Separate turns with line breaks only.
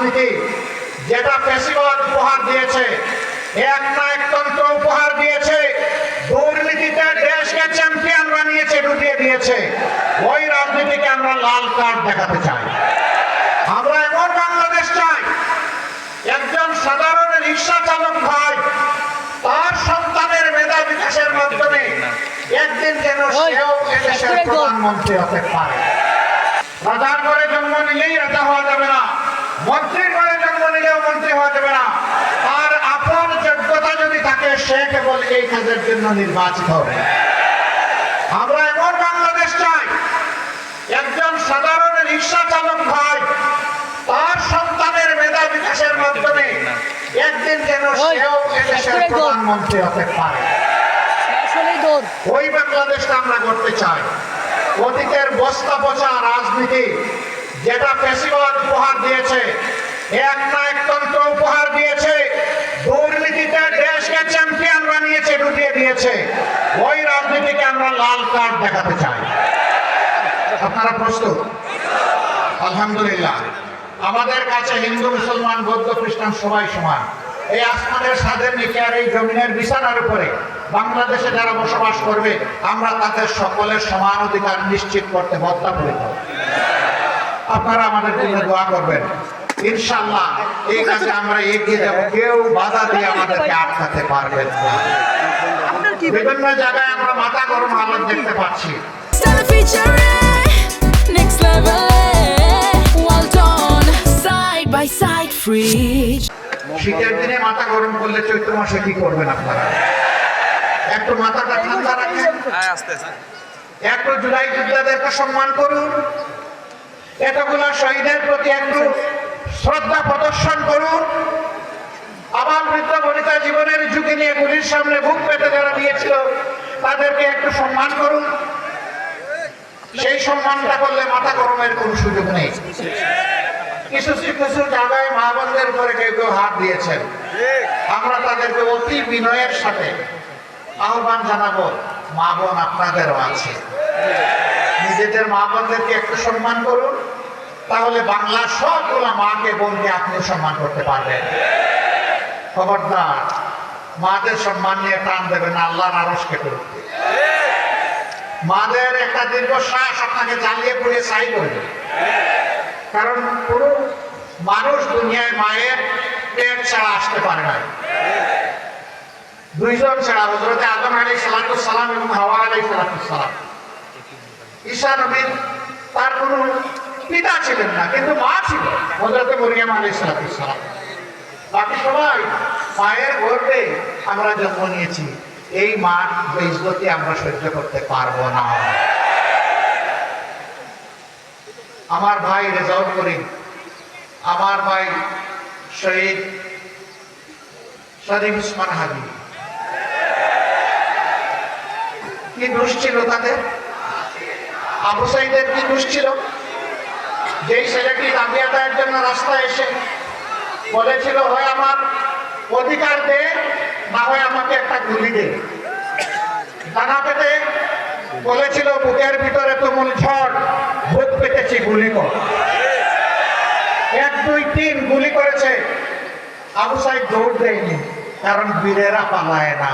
রাজনীতি যেটা ফ্যাসিবাদ উপহার দিয়েছে, এক না একতন্ত্র উপহার দিয়েছে, দুর্নীতিতে দেশকে চ্যাম্পিয়ন বানিয়েছে, ডুবিয়ে দিয়েছে, ওই রাজনীতিকে আমরা লাল কার্ড দেখাতে চাই। আমরা এমন বাংলাদেশ চাই, একজন সাধারণ রিক্সা চালক ভাই তার সন্তানের মেধা বিকাশের মাধ্যমে একদিন যেন সেও এদেশের প্রধানমন্ত্রী হতে পারে। রাজার ঘরে জন্ম নিলেই রাজা হওয়া যাবে না, মন্ত্রীর ঘরে জন্ম নিলেও মন্ত্রী হওয়া যাবে না। তার আপন যোগ্যতা যদি থাকে সে কেবল এই কাজের জন্য নির্বাচিত হবে। আমরা এমন বাংলাদেশ চাই, একজন সাধারণ রিক্সা চালক ভাই তার সন্তানের মেধা বিকাশের মাধ্যমে একদিন যেন সেও এদেশের প্রধানমন্ত্রী হতে পারে। ওই বাংলাদেশটা আমরা করতে চাই। অতীতের বস্তা পচা রাজনীতি যেটা ফ্যাসিবাদ উপহার দিয়েছে, এক না একতন্ত্র উপহার দিয়েছে, দুর্নীতিতে দেশকে চ্যাম্পিয়ন বানিয়েছে, ডুবিয়ে দিয়েছে, ওই রাজনীতিকে আমরা লাল কার্ড দেখাতে চাই। আপনারা প্রস্তুত? আলহামদুলিল্লাহ। আমাদের কাছে হিন্দু, মুসলমান, বৌদ্ধ, খ্রিস্টান সবাই সমান। এই আসমানের ছাদের নিচে আর এই জমিনের বিছানার উপরে বাংলাদেশে যারা বসবাস করবে আমরা তাদের সকলের সমান অধিকার নিশ্চিত করতে বদ্ধপরিকর। আপনারা আমাদের জন্য দোয়া করবেন, ইনশাআল্লাহ এই কাজে আমরা এগিয়ে যাব, কেউ বাধা দিয়ে আমাদেরকে আটকাতে পারবেন না। বিভিন্ন জায়গায় আমরা মাথা গরম হালত দেখতে পাচ্ছি। শীতের দিনে মাথা গরম করলে চৈত্র মাসে কি করবেন আপনারা? একটু মাথাটা ঠান্ডা রাখেন, একটু জুলাই যোদ্ধাদেরকে সম্মান করুন, এতগুলো শহীদের প্রতি একটু শ্রদ্ধা প্রদর্শন করুন। আবার বৃদ্ধ বনিতা জীবনের ঝুঁকি নিয়ে গুলির সামনে বুক পেতে যারা দিয়েছিল তাদেরকে একটু সম্মান করুন। সেই সম্মানটা করলে মাথা গরমের কোনো সুযোগ নেই। কিছু কিছু জায়গায় মা বোনদের উপরে কেউ কেউ হাত দিয়েছেন, আমরা তাদেরকে অতি বিনয়ের সাথে আহ্বান জানাবো, মা বোন আপনাদেরও আছে, নিজেদের মা বোনদেরকে একটু সম্মান করুন, তাহলে বাংলার সবগুলো মাকে বোনকে আপনি সম্মান করতে পারবেন। খবরদার মাদের সম্মান নিয়ে টান দেবেন, আল্লাহর আরশকে করবে। মাদের একটা দীর্ঘশ্বাস আপনাকে জ্বালিয়ে পুড়িয়ে ছাই করবে। কারণ পুরো মানুষ দুনিয়ায় মায়ের পেট ছাড়া আসতে পারে না। দুইজন ছাড়া, হযরত আদম আলাইহিস সালাম এবং হাওয়া আলাইহিস সালাম। ঈসা নবী তার কোনো পিতা ছিলেন না, কিন্তু মা ছিল, হযরত মরিয়ম আলাইহিস সালাম। বাকি সবাই মায়ের গর্ভে আমরা জন্ম নিয়েছি। এই মার বেইজ্জতি আমরা সহ্য করতে পারবো না। আমার ভাই রেজাউল করিম, আমার ভাই শহীদ শরীফ উসমান হাদি, কি দোষ ছিল তাদের? আবু সাইদের কি দোষ ছিল? যেই ছেলেটি দাবি আদায়ের জন্য রাস্তায় এসে বলেছিল, হয় আমার অধিকার দে, না হয় আমাকে একটা গুলি দে। ডানা পেতে বলেছিল, বুকের ভিতরে তুমুল ঝড়, ভূত পেতেছি, গুলি কর। 1, 2, 3 গুলি করেছে। আবু সাইদ দৌড় দেয়নি, কারণ বীরেরা পালায় না।